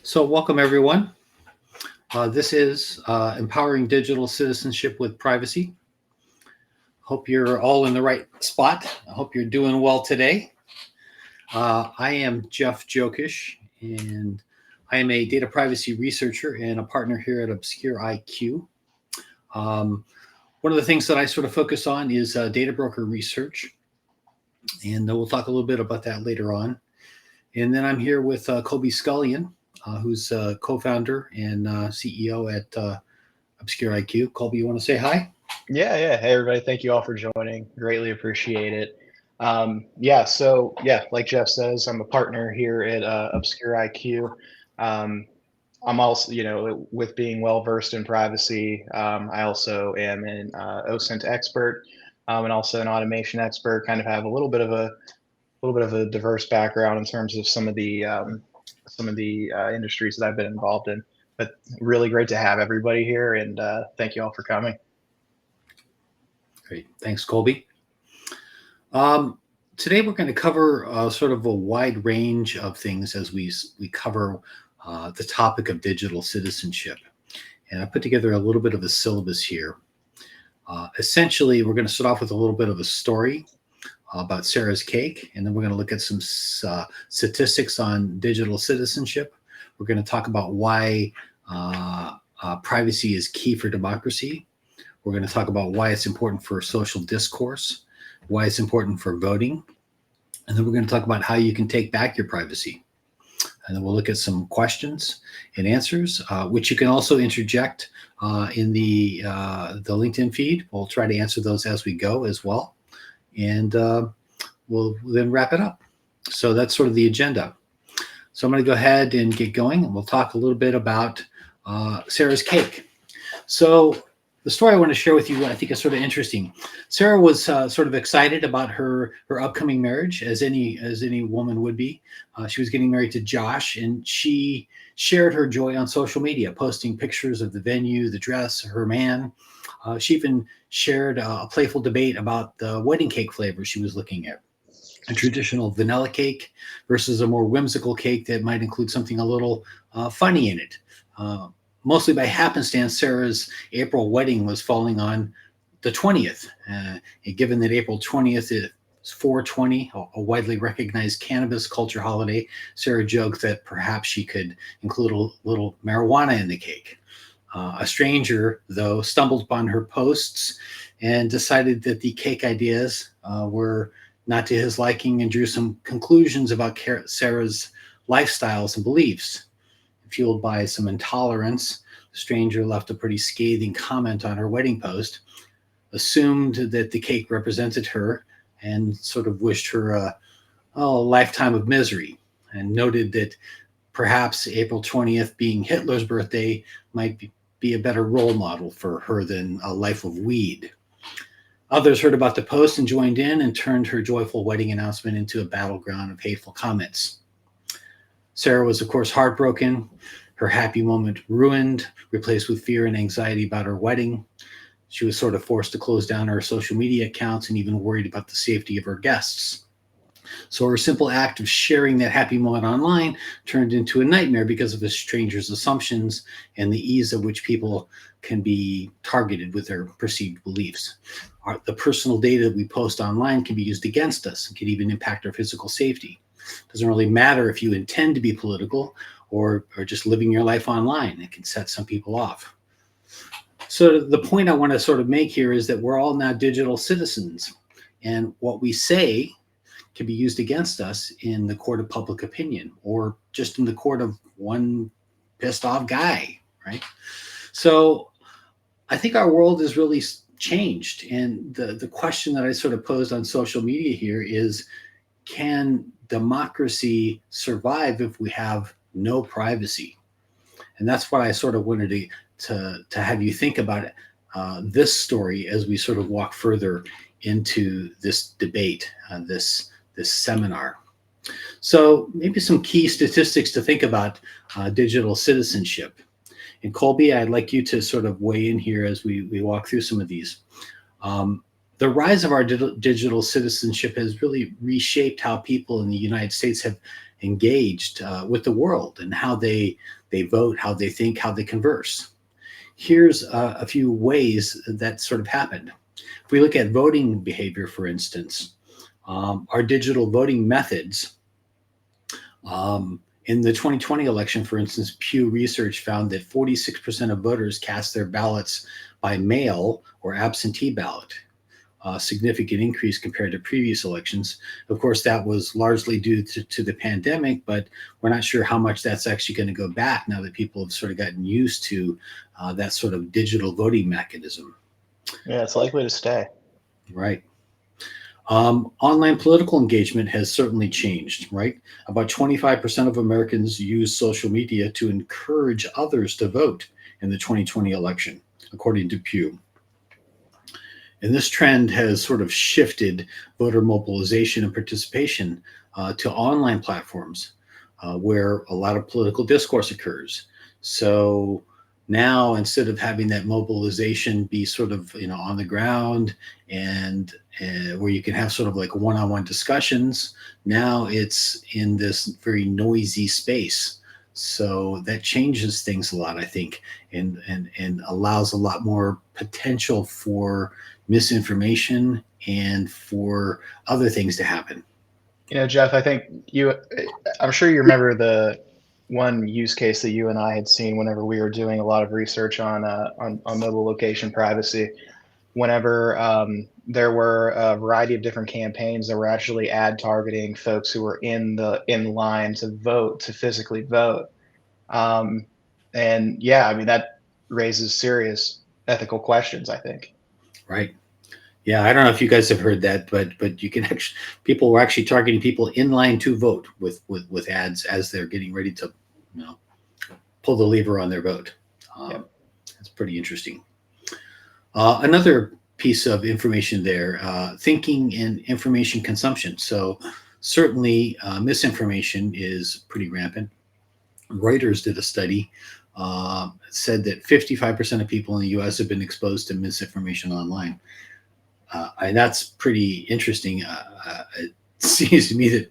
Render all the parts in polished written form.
So, welcome everyone. This is Empowering Digital Citizenship with Privacy. Hope you're all in the right spot. I hope you're doing well today. I am Jeff Jokish, and I am a data privacy researcher and a partner here at Obscure IQ. Um, One of the things that I sort of focus on is data broker research, and we'll talk a little bit about that later on. And then I'm here with Colby Scullion, who's co-founder and CEO at Obscure IQ. Colby, you want to say hi? Yeah. Hey, everybody. Thank you all for joining. Greatly appreciate it. So like Jeff says, I'm a partner here at Obscure IQ. Um, I'm also, with being well versed in privacy, I also am an OSINT expert, and also an automation expert. Kind of have a little bit of a diverse background in terms of some of the industries that I've been involved in. But really great to have everybody here, and thank you all for coming. Great. Thanks, Colby. Um, Today we're going to cover sort of a wide range of things as we cover the topic of digital citizenship. And I put together a little bit of a syllabus here. Essentially, we're going to start off with a little bit of a story about Sarah's cake, and then we're going to look at some statistics on digital citizenship. We're going to talk about why privacy is key for democracy. We're going to talk about why it's important for social discourse, why it's important for voting, and then we're going to talk about how you can take back your privacy. And then we'll look at some questions and answers, which you can also interject in the LinkedIn feed. We'll try to answer those as we go as well. And we'll then wrap it up. So that's sort of the agenda. So I'm going to go ahead and get going, and we'll talk a little bit about Sarah's cake. So the story I want to share with you, I think, is sort of interesting. Sarah was sort of excited about her upcoming marriage, as any woman would be. She was getting married to Josh, and she shared her joy on social media, posting pictures of the venue, the dress, her man. She even shared a playful debate about the wedding cake flavor she was looking at. A traditional vanilla cake versus a more whimsical cake that might include something a little funny in it. Mostly by happenstance, Sarah's April wedding was falling on the 20th. And given that April 20th is 420, a widely recognized cannabis culture holiday, Sarah joked that perhaps she could include a little marijuana in the cake. A stranger, though, stumbled upon her posts and decided that the cake ideas were not to his liking and drew some conclusions about Sarah's lifestyles and beliefs. Fueled by some intolerance, the stranger left a pretty scathing comment on her wedding post, assumed that the cake represented her, and sort of wished her a lifetime of misery, and noted that perhaps April 20th being Hitler's birthday might be a better role model for her than a life of weed. Others heard about the post and joined in and turned her joyful wedding announcement into a battleground of hateful comments. Sarah was, of course, heartbroken, her happy moment ruined, replaced with fear and anxiety about her wedding. She was sort of forced to close down her social media accounts and even worried about the safety of her guests. So her simple act of sharing that happy moment online turned into a nightmare because of a stranger's assumptions and the ease at which people can be targeted with their perceived beliefs. The personal data that we post online can be used against us and can even impact our physical safety. It doesn't really matter if you intend to be political or just living your life online. It can set some people off. So the point I want to sort of make here is that we're all now digital citizens, and what we say can be used against us in the court of public opinion or just in the court of one pissed off guy, right? So I think our world has really changed. And the question that I sort of posed on social media here is, can democracy survive if we have no privacy? And that's what I sort of wanted to have you think about this story as we sort of walk further into this debate, this seminar. So maybe some key statistics to think about digital citizenship. And Colby, I'd like you to sort of weigh in here as we walk through some of these. The rise of our digital citizenship has really reshaped how people in the United States have engaged with the world and how they vote, how they think, how they converse. Here's a few ways that sort of happened. If we look at voting behavior, for instance, our digital voting methods. In the 2020 election, for instance, Pew Research found that 46% of voters cast their ballots by mail or absentee ballot, a significant increase compared to previous elections. Of course, that was largely due to the pandemic, but we're not sure how much that's actually going to go back now that people have sort of gotten used to that sort of digital voting mechanism. Yeah, it's likely to stay. Right. Online political engagement has certainly changed, right? About 25% of Americans use social media to encourage others to vote in the 2020 election, according to Pew. And this trend has sort of shifted voter mobilization and participation to online platforms where a lot of political discourse occurs. So now, instead of having that mobilization be sort of on the ground and where you can have sort of like one-on-one discussions, now it's in this very noisy space. So that changes things a lot, I think, and allows a lot more potential for misinformation and for other things to happen. Jeff, I'm sure you remember the one use case that you and I had seen whenever we were doing a lot of research on mobile location privacy. Whenever there were a variety of different campaigns that were actually ad targeting folks who were in line to vote, to physically vote. And yeah, I mean, that raises serious ethical questions, I think. Right. Yeah, I don't know if you guys have heard that, but you can actually, people were actually targeting people in line to vote with ads as they're getting ready to, you know, pull the lever on their vote. Yep. That's pretty interesting. Another piece of information there, thinking and information consumption. So certainly misinformation is pretty rampant. Reuters did a study, said that 55% of people in the US have been exposed to misinformation online. And that's pretty interesting. It seems to me that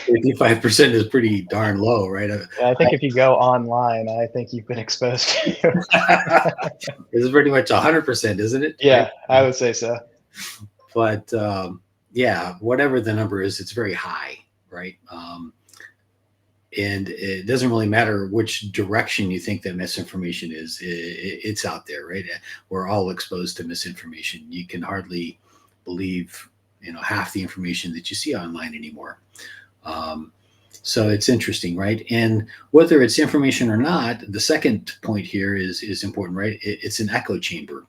55% is pretty darn low, right? Yeah, I think if you go online, I think you've been exposed to. It's pretty much 100%, isn't it? Right? Yeah, I would say so. But yeah, whatever the number is, it's very high, right? And it doesn't really matter which direction you think that misinformation is, it's out there, right? We're all exposed to misinformation. You can hardly believe half the information that you see online anymore. So it's interesting, right? And whether it's information or not, the second point here is important, right? It's an echo chamber.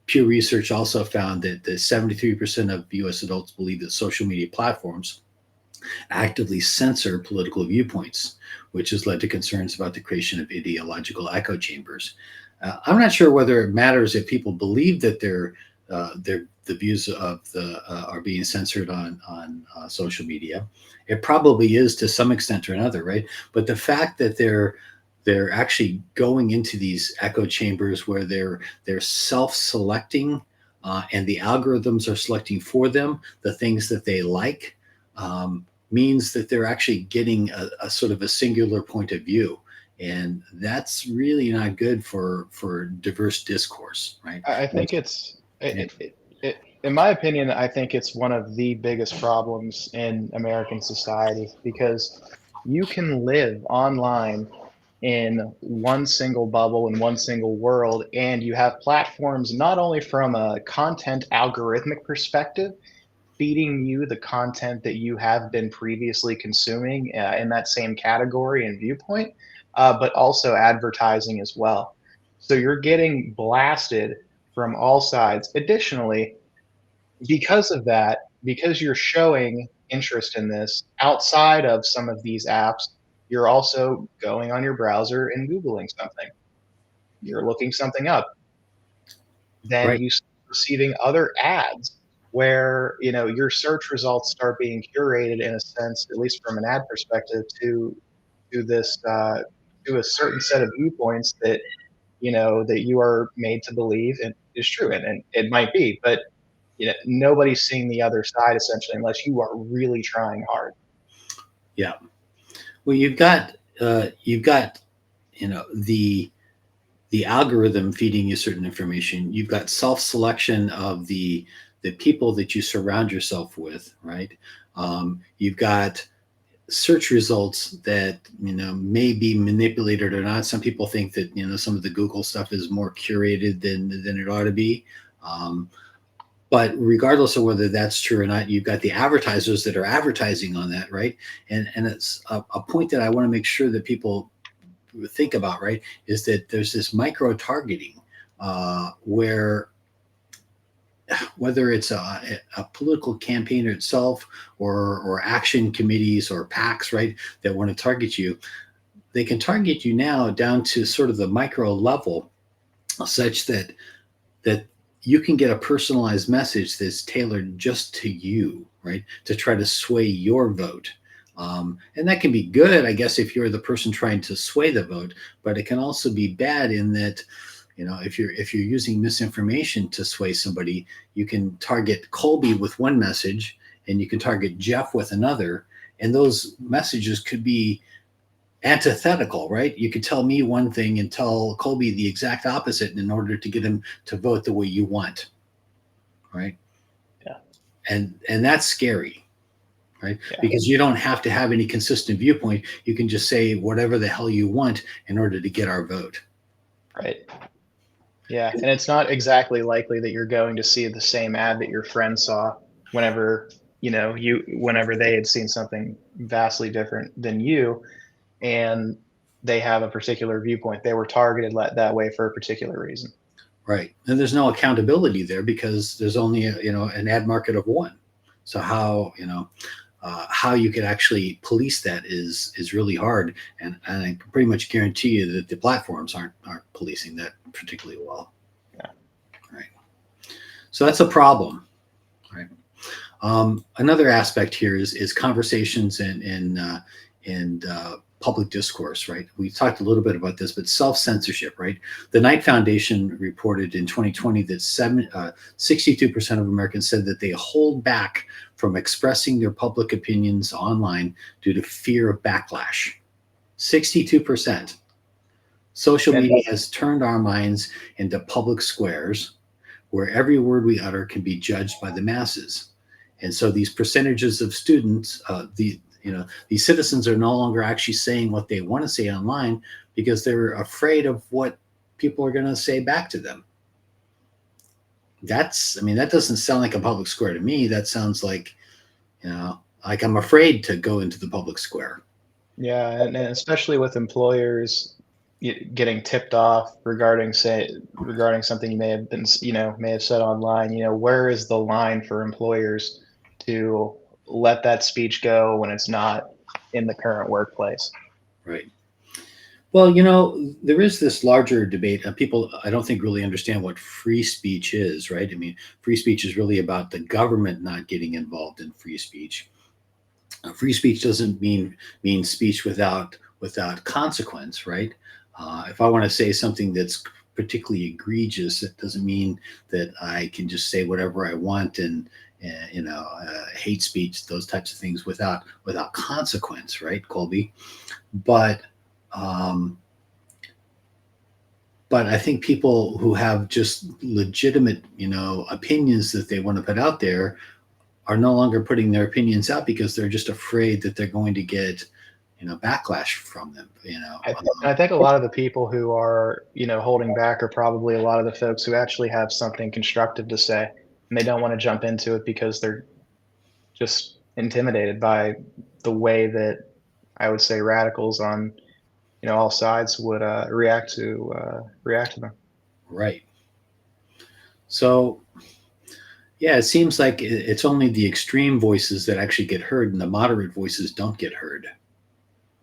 Pew Research also found that the 73% of US adults believe that social media platforms actively censor political viewpoints, which has led to concerns about the creation of ideological echo chambers. I'm not sure whether it matters if people believe that the views of the are being censored on social media. It probably is to some extent or another, right? But the fact that they're actually going into these echo chambers where they're self-selecting and the algorithms are selecting for them the things that they like. Means that they're actually getting a sort of a singular point of view, and that's really not good for diverse discourse, right? I think in my opinion, I think it's one of the biggest problems in American society because you can live online in one single bubble in one single world, and you have platforms not only from a content algorithmic perspective feeding you the content that you have been previously consuming in that same category and viewpoint, but also advertising as well. So you're getting blasted from all sides. Additionally, because of that, because you're showing interest in this outside of some of these apps, you're also going on your browser and Googling something. You're looking something up. Then Right. you start receiving other ads where your search results start being curated in a sense, at least from an ad perspective, to this to a certain set of viewpoints that that you are made to believe and is true, and it might be, but nobody's seeing the other side essentially unless you are really trying hard. Yeah. Well, you've got the algorithm feeding you certain information. You've got self-selection of the people that you surround yourself with, right? You've got search results that may be manipulated or not. Some people think that some of the Google stuff is more curated than it ought to be. Um, but regardless of whether that's true or not, you've got the advertisers that are advertising on that, right? And it's a point that I want to make sure that people think about, right? Is that there's this micro targeting where whether it's a political campaign itself or action committees or PACs, right, that want to target you, they can target you now down to sort of the micro level, such that you can get a personalized message that's tailored just to you, right, to try to sway your vote. And that can be good, I guess, if you're the person trying to sway the vote, but it can also be bad in that if you're using misinformation to sway somebody, you can target Colby with one message and you can target Jeff with another, and those messages could be antithetical, right? You could tell me one thing and tell Colby the exact opposite in order to get him to vote the way you want, right? Yeah. And that's scary, right? Yeah. Because you don't have to have any consistent viewpoint. You can just say whatever the hell you want in order to get our vote. Right. Yeah, and it's not exactly likely that you're going to see the same ad that your friend saw whenever, whenever they had seen something vastly different than you, and they have a particular viewpoint. They were targeted that way for a particular reason. Right. And there's no accountability there because there's only an ad market of one. So how you could actually police that is really hard, and I can pretty much guarantee you that the platforms aren't policing that particularly well. Yeah. Right. So that's a problem. Right. Another aspect here is conversations and public discourse, right? We talked a little bit about this, but self-censorship, right? The Knight Foundation reported in 2020 that 62% of Americans said that they hold back from expressing their public opinions online due to fear of backlash. 62%. Social media has turned our minds into public squares where every word we utter can be judged by the masses. And so these percentages of students, these citizens are no longer actually saying what they want to say online because they're afraid of what people are going to say back to them. That doesn't sound like a public square to me. That sounds like, like I'm afraid to go into the public square. Yeah, and especially with employers getting tipped off regarding something you may have said online. Where is the line for employers to let that speech go when it's not in the current workplace? Right. Well, there is this larger debate. People, I don't think, really understand what free speech is, right? I mean, free speech is really about the government not getting involved in free speech. Free speech doesn't mean speech without consequence, right? If I want to say something that's particularly egregious, it doesn't mean that I can just say whatever I want and hate speech, those types of things without consequence, right, Colby? But but I think people who have just legitimate, opinions that they want to put out there are no longer putting their opinions out because they're just afraid that they're going to get, backlash from them. I think a lot of the people who are, holding back are probably a lot of the folks who actually have something constructive to say, and they don't want to jump into it because they're just intimidated by the way that I would say radicals on, all sides would react to them. Right. So, yeah, it seems like it's only the extreme voices that actually get heard, and the moderate voices don't get heard.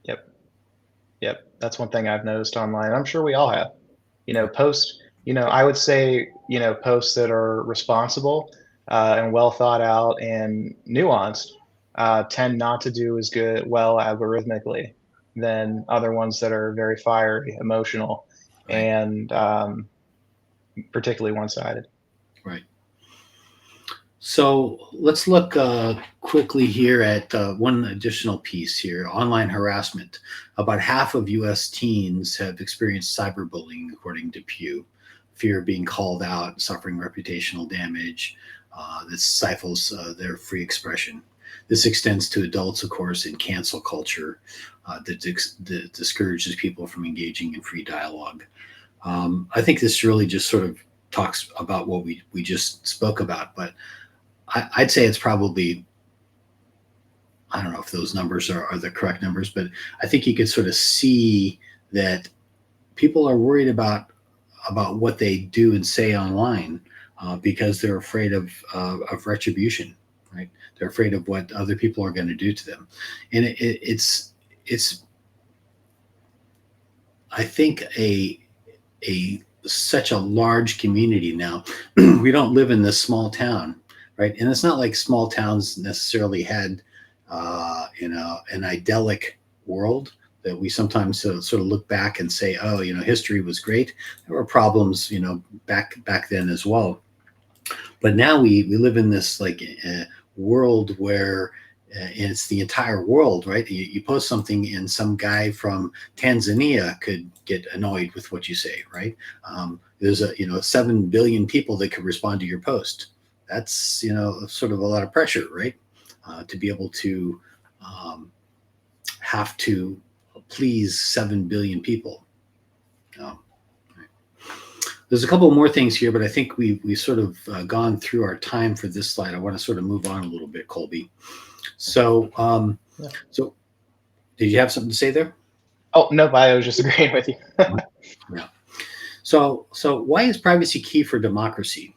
Yep. Yep. That's one thing I've noticed online. I'm sure we all have. Posts, I would say, posts that are responsible and well thought out and nuanced tend not to do as well algorithmically than other ones that are very fiery, emotional, Right. and particularly one sided. Right. So let's look quickly here at one additional piece here, online harassment. About half of US teens have experienced cyberbullying, according to Pew. Fear of being called out, suffering reputational damage, that stifles their free expression. This extends to adults, of course, in cancel culture that discourages people from engaging in free dialogue. I think this really just sort of talks about what we just spoke about, but I'd say it's probably, I don't know if those numbers are the correct numbers, but I think you could sort of see that people are worried about what they do and say online because they're afraid of retribution, right? They're afraid of what other people are going to do to them, and it's I think a such a large community now. We don't live in this small town, right? And it's not like small towns necessarily had, an idyllic world that we sometimes sort of look back and say, oh, history was great. There were problems, back then as well. But now we live in this like world where it's the entire world, right? You post something and some guy from Tanzania could get annoyed with what you say, right? There's 7 billion people that could respond to your post. That's sort of a lot of pressure, right? To be able to have to please 7 billion people. Um, there's a couple more things here, but I think we sort of gone through our time for this slide. I want to sort of move on a little bit, Colby. So, Yeah. so did you have something to say there? Oh, no, I was just agreeing with you. Yeah. So why is privacy key for democracy?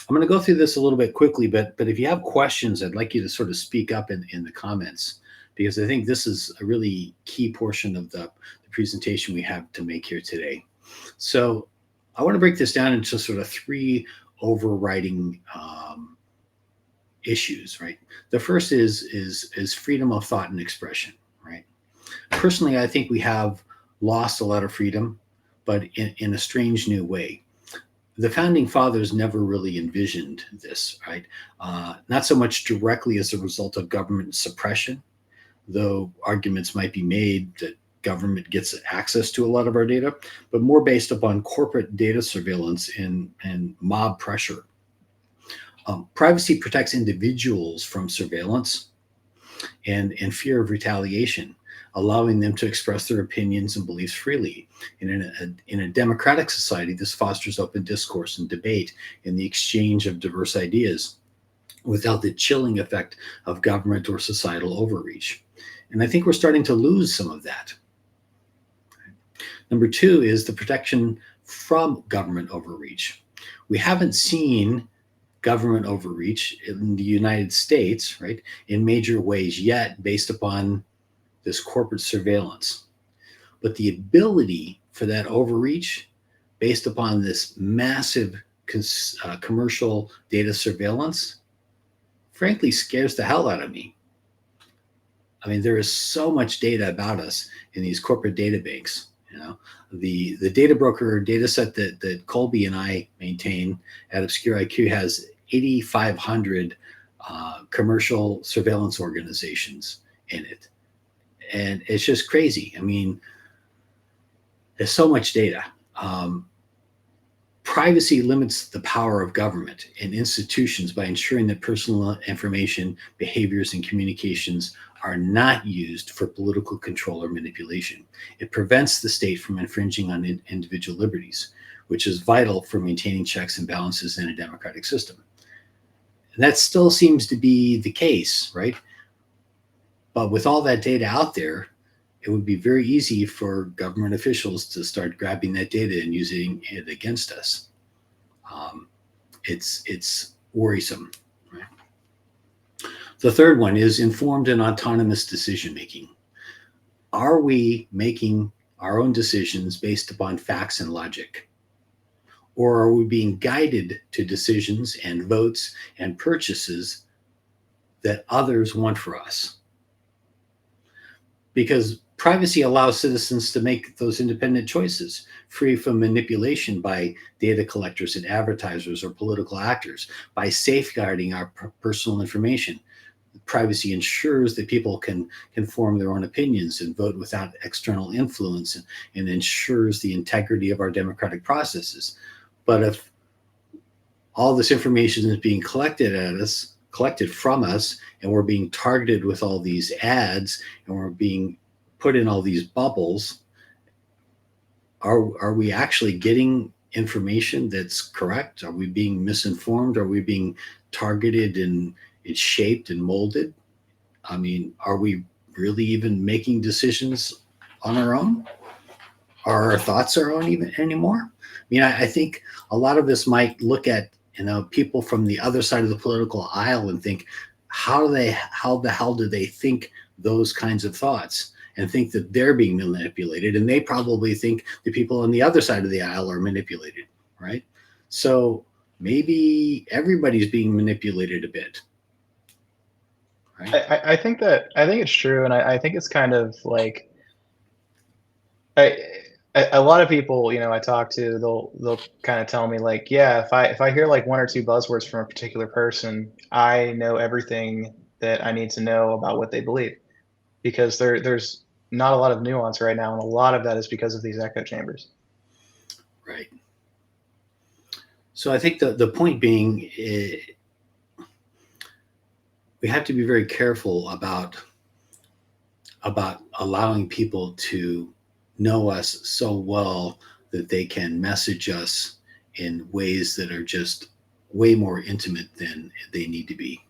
I'm going to go through this a little bit quickly, but if you have questions, I'd like you to sort of speak up in the comments, because I think this is a really key portion of the presentation we have to make here today. So I want to break this down into sort of three overriding issues, right? The first is freedom of thought and expression, right? Personally, I think we have lost a lot of freedom, but in a strange new way. The founding fathers never really envisioned this, right? Not so much directly as a result of government suppression, though arguments might be made that government gets access to a lot of our data, but more based upon corporate data surveillance and mob pressure. Privacy protects individuals from surveillance and fear of retaliation, allowing them to express their opinions and beliefs freely. And in a democratic society, this fosters open discourse and debate and the exchange of diverse ideas without the chilling effect of government or societal overreach. And I think we're starting to lose some of that. Number two is the protection from government overreach. We haven't seen government overreach in the United States, right, in major ways yet, based upon this corporate surveillance. But the ability for that overreach, based upon this massive commercial data surveillance, frankly scares the hell out of me. I mean, there is so much data about us in these corporate data banks. The data broker data set that Colby and I maintain at Obscure IQ has 8,500 commercial surveillance organizations in it. And it's just crazy. I mean, there's so much data. Privacy limits the power of government and institutions by ensuring that personal information, behaviors, and communications are not used for political control or manipulation. It prevents the state from infringing on individual liberties, which is vital for maintaining checks and balances in a democratic system. And that still seems to be the case, right? But with all that data out there, it would be very easy for government officials to start grabbing that data and using it against us. It's worrisome. Right? The third one is informed and autonomous decision making. Are we making our own decisions based upon facts and logic? Or are we being guided to decisions and votes and purchases that others want for us? Because Privacy allows citizens to make those independent choices, free from manipulation by data collectors and advertisers or political actors. By safeguarding our personal information, privacy ensures that people can form their own opinions and vote without external influence, and ensures the integrity of our democratic processes. But if all this information is being collected from us, and we're being targeted with all these ads, and we're being put in all these bubbles, are we actually getting information that's correct? Are we being misinformed? Are we being targeted and it's shaped and molded? I mean, are we really even making decisions on our own? Are our thoughts our own even anymore? I mean, I think a lot of this might look at, people from the other side of the political aisle and think, how the hell do they think those kinds of thoughts, and think that they're being manipulated? And they probably think the people on the other side of the aisle are manipulated, right? So maybe everybody's being manipulated a bit. Right? I think it's true, and I think it's kind of like I, a lot of people, I talk to, they'll kind of tell me like, yeah, if I hear like one or two buzzwords from a particular person, I know everything that I need to know about what they believe, because there's not a lot of nuance right now, and a lot of that is because of these echo chambers. Right. So I think the point being, we have to be very careful about allowing people to know us so well that they can message us in ways that are just way more intimate than they need to be.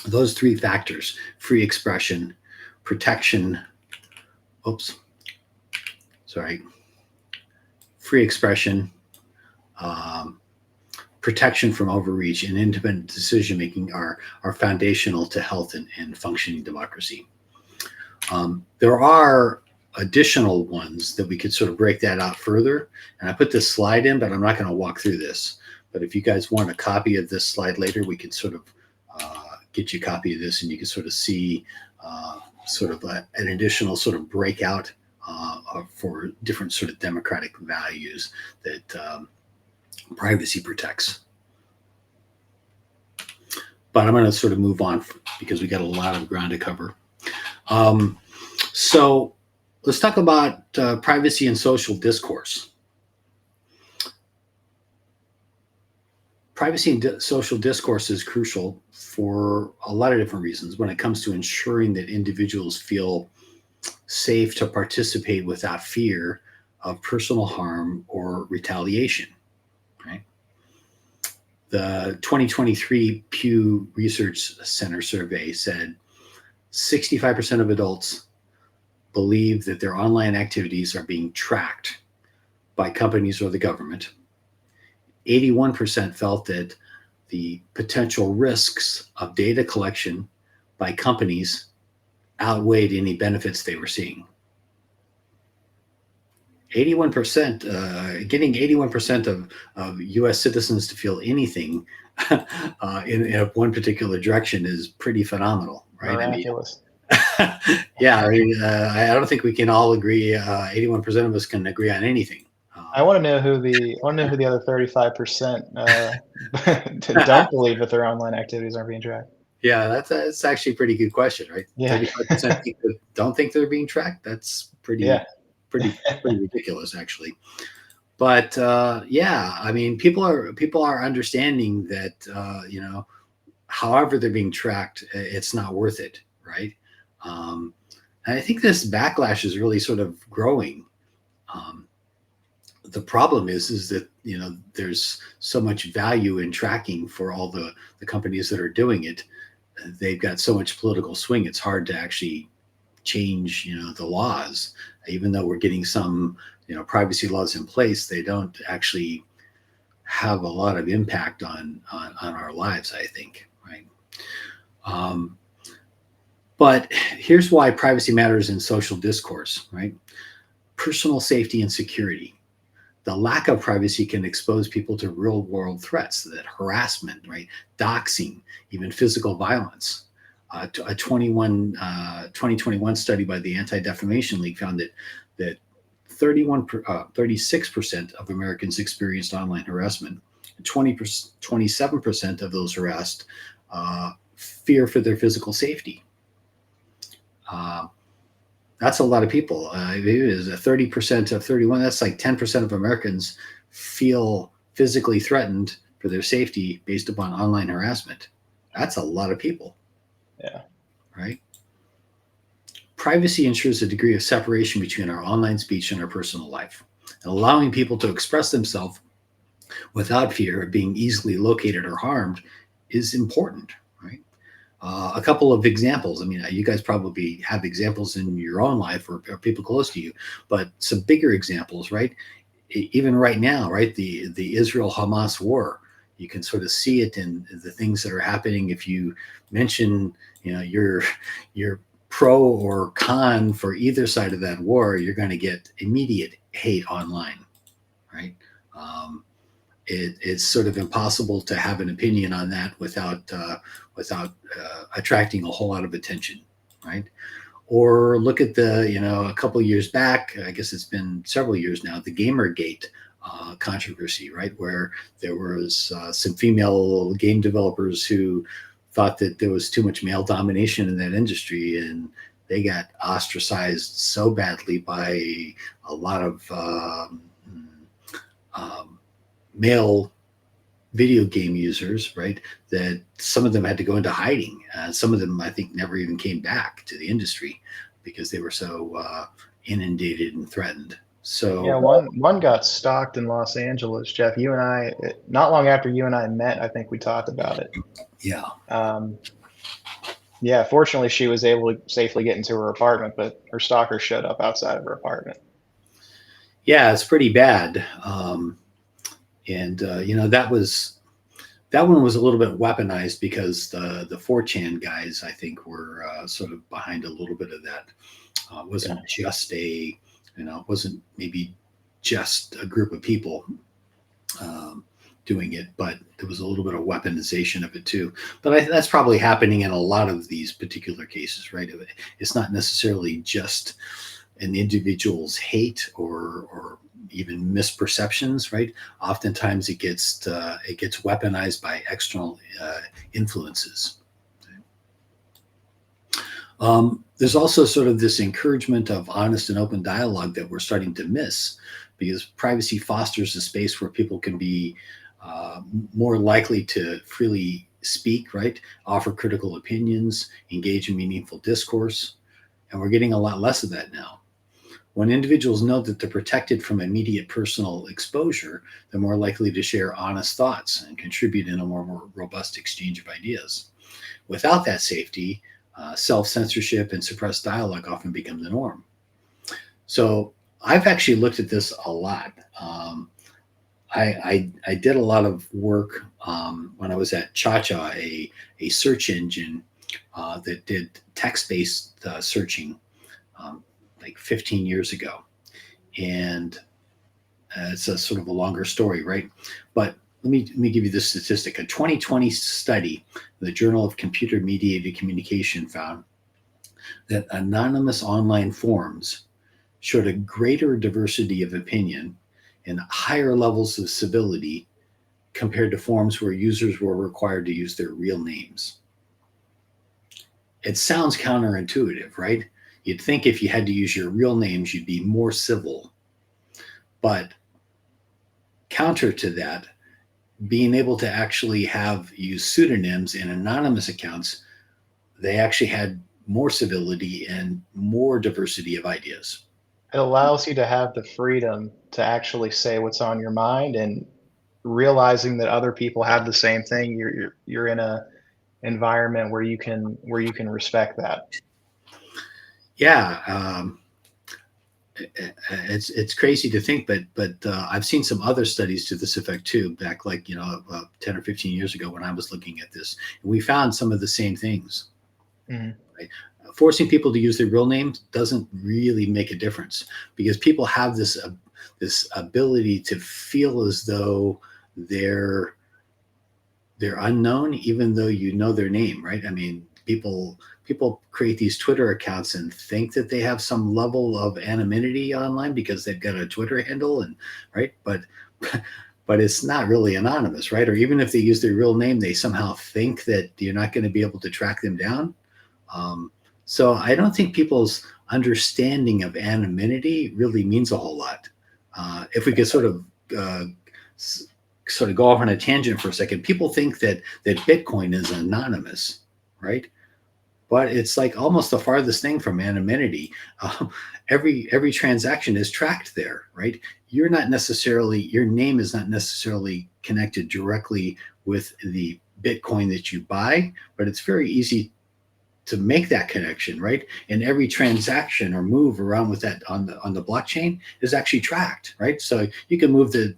Those three factors: free expression, protection, free expression, protection from overreach, and independent decision making are foundational to health and functioning democracy. There are additional ones that we could sort of break that out further. And I put this slide in, but I'm not going to walk through this. But if you guys want a copy of this slide later, we could sort of get you a copy of this, and you can sort of see sort of an additional sort of breakout for different sort of democratic values that privacy protects. But I'm going to sort of move on because we got a lot of ground to cover. So let's talk about privacy and social discourse. Privacy and social discourse is crucial for a lot of different reasons when it comes to ensuring that individuals feel safe to participate without fear of personal harm or retaliation. Right? The 2023 Pew Research Center survey said 65% of adults believe that their online activities are being tracked by companies or the government. 81% felt that the potential risks of data collection by companies outweighed any benefits they were seeing. 81%, getting 81% of US citizens to feel anything in one particular direction is pretty phenomenal, right? Miraculous. Yeah, I don't think we can all agree. 81% of us can agree on anything. I want to know who the other 35% don't believe that their online activities aren't being tracked. Yeah, that's actually a pretty good question, right? Yeah. 35% don't think they're being tracked. That's pretty ridiculous, actually. But yeah, I mean, people are understanding that however they're being tracked, it's not worth it, right? And I think this backlash is really sort of growing. The problem is that there's so much value in tracking for all the companies that are doing it. They've got so much political swing. It's hard to actually change the laws, even though we're getting some privacy laws in place. They don't actually have a lot of impact on our lives, I think, right? But here's why privacy matters in social discourse, right? Personal safety and security. The lack of privacy can expose people to real world threats, that harassment, right? Doxing, even physical violence. A 2021 study by the Anti-Defamation League found that 36% of Americans experienced online harassment. 27% of those harassed fear for their physical safety. Uh, that's a lot of people. It is a 30% of 31. That's like 10% of Americans feel physically threatened for their safety based upon online harassment. That's a lot of people. Yeah. Right? Privacy ensures a degree of separation between our online speech and our personal life, and allowing people to express themselves without fear of being easily located or harmed is important, right? A couple of examples. I mean, you guys probably have examples in your own life or people close to you, but some bigger examples, right? Even right now, right? The Israel-Hamas war, you can sort of see it in the things that are happening. If you mention, you're pro or con for either side of that war, you're going to get immediate hate online, right? It's sort of impossible to have an opinion on that without attracting a whole lot of attention, right? Or look at a couple of years back, I guess it's been several years now, the Gamergate controversy, right? Where there was some female game developers who thought that there was too much male domination in that industry, and they got ostracized so badly by a lot of male video game users, right? That some of them had to go into hiding. Some of them, I think, never even came back to the industry because they were so inundated and threatened. So Yeah, one got stalked in Los Angeles, Jeff. You and I, not long after you and I met, I think we talked about it. yeah, Yeah, fortunately, she was able to safely get into her apartment, but her stalker showed up outside of her apartment. yeah, it's pretty bad. And that one was a little bit weaponized because the 4chan guys, I think, were sort of behind a little bit of that. Wasn't just it wasn't maybe just a group of people doing it, but there was a little bit of weaponization of it too. But that's probably happening in a lot of these particular cases, right? It's not necessarily just an individual's hate or even misperceptions, right? Oftentimes it gets weaponized by external influences. There's also sort of this encouragement of honest and open dialogue that we're starting to miss, because privacy fosters a space where people can be more likely to freely speak, right? Offer critical opinions, engage in meaningful discourse. And we're getting a lot less of that now. When individuals know that they're protected from immediate personal exposure, they're more likely to share honest thoughts and contribute in a more robust exchange of ideas. Without that safety, self-censorship and suppressed dialogue often become the norm. So I've actually looked at this a lot. I did a lot of work when I was at Cha-Cha, a search engine that did text-based searching like 15 years ago. And it's a sort of a longer story, right? But let me give you this statistic. A 2020 study, the Journal of Computer Mediated Communication, found that anonymous online forums showed a greater diversity of opinion and higher levels of civility compared to forums where users were required to use their real names. It sounds counterintuitive, right? You'd think if you had to use your real names, you'd be more civil. But counter to that, being able to actually use pseudonyms and anonymous accounts, they actually had more civility and more diversity of ideas. It allows you to have the freedom to actually say what's on your mind, and realizing that other people have the same thing. You're in a environment where you can respect that. Yeah, it's crazy to think, but I've seen some other studies to this effect too. Back 10 or 15 years ago when I was looking at this, and we found some of the same things. Mhm. Right? Forcing people to use their real names doesn't really make a difference, because people have this ability to feel as though they're unknown, even though you know their name, right? I mean, People create these Twitter accounts and think that they have some level of anonymity online because they've got a Twitter handle, and right, but it's not really anonymous, right? Or even if they use their real name, they somehow think that you're not going to be able to track them down. Um, so I don't think people's understanding of anonymity really means a whole lot. If we could uh, sort of go off on a tangent for a second, people think that Bitcoin is anonymous, right? But it's like almost the farthest thing from anonymity. Every transaction is tracked there, right? You're not necessarily, your name is not necessarily connected directly with the Bitcoin that you buy, but it's very easy to make that connection, right? And every transaction or move around with that on the blockchain is actually tracked, right? So you can move the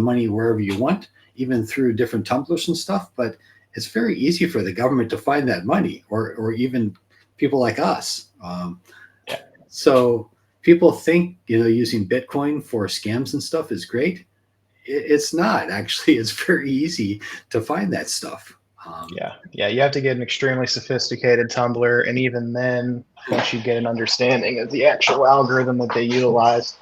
money wherever you want, even through different tumblers and stuff. But it's very easy for the government to find that money, or even people like us. Yeah. So people think using Bitcoin for scams and stuff is great. It's not actually. It's very easy to find that stuff. Yeah. You have to get an extremely sophisticated tumbler, and even then, once you get an understanding of the actual algorithm that they utilize,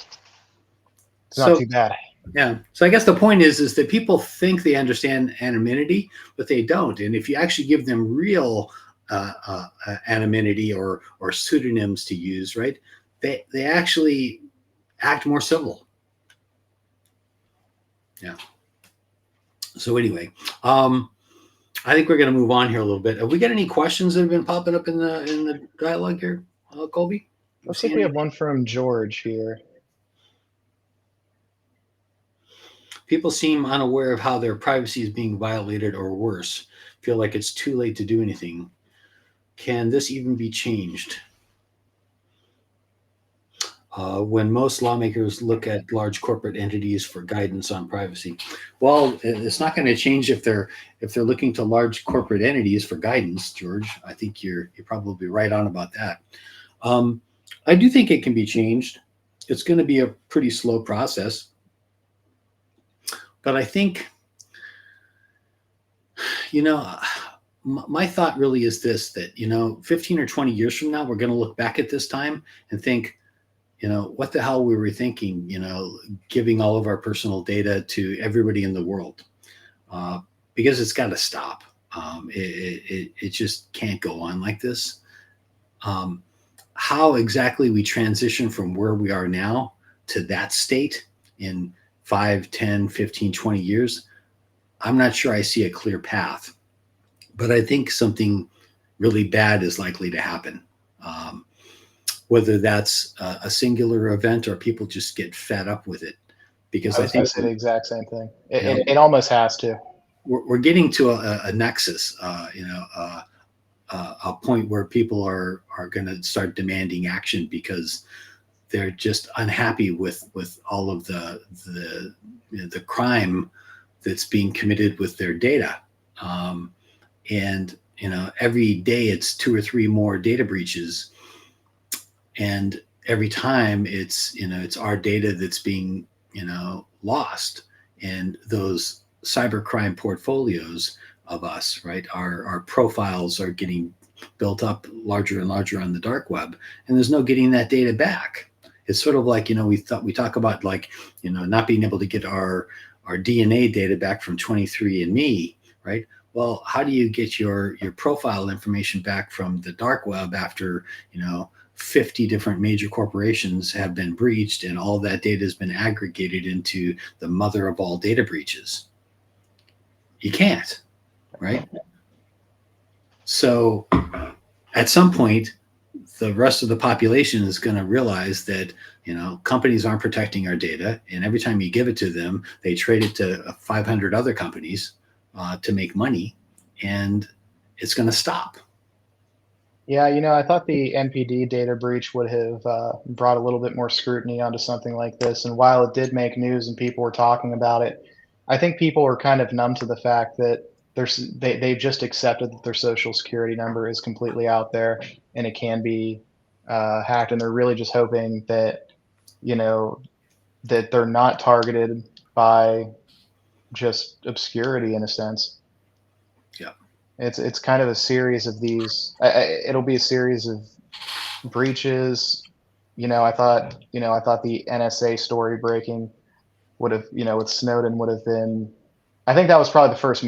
it's not So too bad. yeah. So I guess the point is that people think they understand anonymity, but they don't. And if you actually give them real anonymity or pseudonyms to use, right, they actually act more civil. Yeah. So anyway, I think we're going to move on here a little bit. Have we got any questions that have been popping up in the dialogue here, Colby? You Looks see like we have anything? one from George here. People seem unaware of how their privacy is being violated, or worse, feel like it's too late to do anything. Can this even be changed? When most lawmakers look at large corporate entities for guidance on privacy, well, it's not going to change if they're looking to large corporate entities for guidance. George, I think you're probably right on about that. Um, I do think it can be changed. It's going to be a pretty slow process, but I think you know my thought really is this: that 15 or 20 years from now, we're going to look back at this time and think, what the hell we were thinking, giving all of our personal data to everybody in the world, uh, because it's got to stop. It just can't go on like this. Um, how exactly we transition from where we are now to that state in 5, 10, 15, 20 years, I'm not sure I see a clear path, but I think something really bad is likely to happen. Um, whether that's a singular event or people just get fed up with it. Because I I was going think to say the exact same thing. you know, It almost has to. we're getting to a nexus, a point where people are going to start demanding action because they're just unhappy with all of the crime that's being committed with their data. And every day it's two or three more data breaches, and every time it's our data that's being lost, and those cybercrime portfolios of us, right, our profiles are getting built up larger and larger on the dark web, and there's no getting that data back. It's sort of like we talk about, like, not being able to get our DNA data back from 23andMe, right? Well, how do you get your profile information back from the dark web after 50 different major corporations have been breached and all that data has been aggregated into the mother of all data breaches? You can't, right? So at some point, the rest of the population is going to realize that companies aren't protecting our data, and every time you give it to them, they trade it to 500 other companies to make money, and it's going to stop. Yeah, I thought the NPD data breach would have brought a little bit more scrutiny onto something like this. And while it did make news and people were talking about it, I think people were kind of numb to the fact that they've just accepted that their social security number is completely out there and it can be hacked. And they're really just hoping that, you know, that they're not targeted by just obscurity in a sense. Yeah. It's kind of a series of these. It'll be a series of breaches. I thought the NSA story breaking would have, with Snowden would have been. I think that was probably the first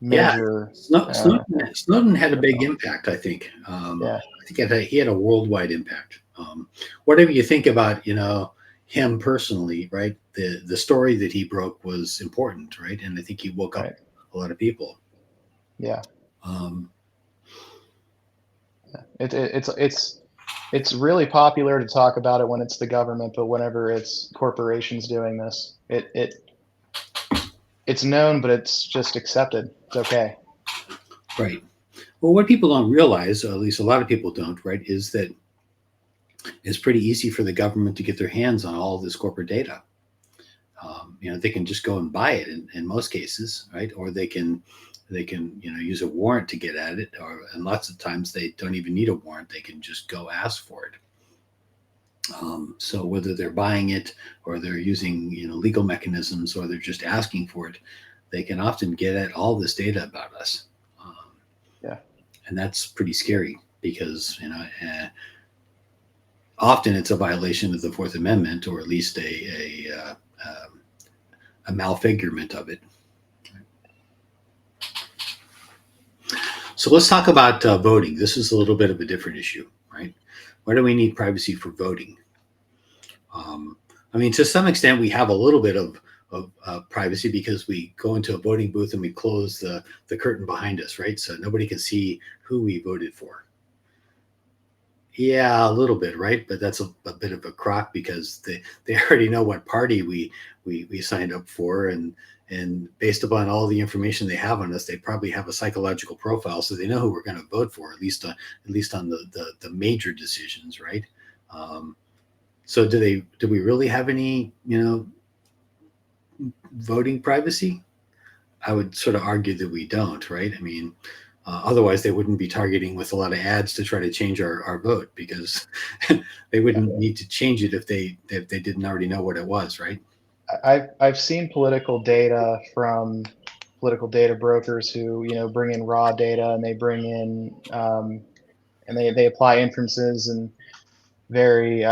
Yeah, major. Snowden had a big impact, I think. Yeah, I think he had a worldwide impact. Whatever you think about, him personally, right? The story that he broke was important, right? And I think he woke up right. a lot of people. Yeah, Um, it's really popular to talk about it when it's the government, but whenever it's corporations doing this, it's known, but it's just accepted. It's okay. right. Well, what people don't realize, or at least a lot of people don't, right, is that it's pretty easy for the government to get their hands on all of this corporate data. They can just go and buy it in most cases, right? Or they can use a warrant to get at it, and lots of times they don't even need a warrant; they can just go ask for it. So whether they're buying it or they're using legal mechanisms or they're just asking for it, they can often get at all this data about us, Yeah, and that's pretty scary because often it's a violation of the Fourth Amendment or at least a malfigurement of it. So let's talk about voting. This is a little bit of a different issue, right? Why do we need privacy for voting? I mean, to some extent, we have a little bit of privacy because we go into a voting booth and we close the curtain behind us, right? So nobody can see who we voted for. Yeah, a little bit, right? But that's a bit of a crock because they already know what party we signed up for, and based upon all the information they have on us, they probably have a psychological profile, so they know who we're going to vote for, at least on the major decisions, right? Um, so do we really have any voting privacy? I would sort of argue that we don't, right? I mean, otherwise they wouldn't be targeting with a lot of ads to try to change our vote because they yeah. wouldn't need to change it if they didn't already know what it was, right? I've seen political data from political data brokers who bring in raw data, and they bring in and they apply inferences and very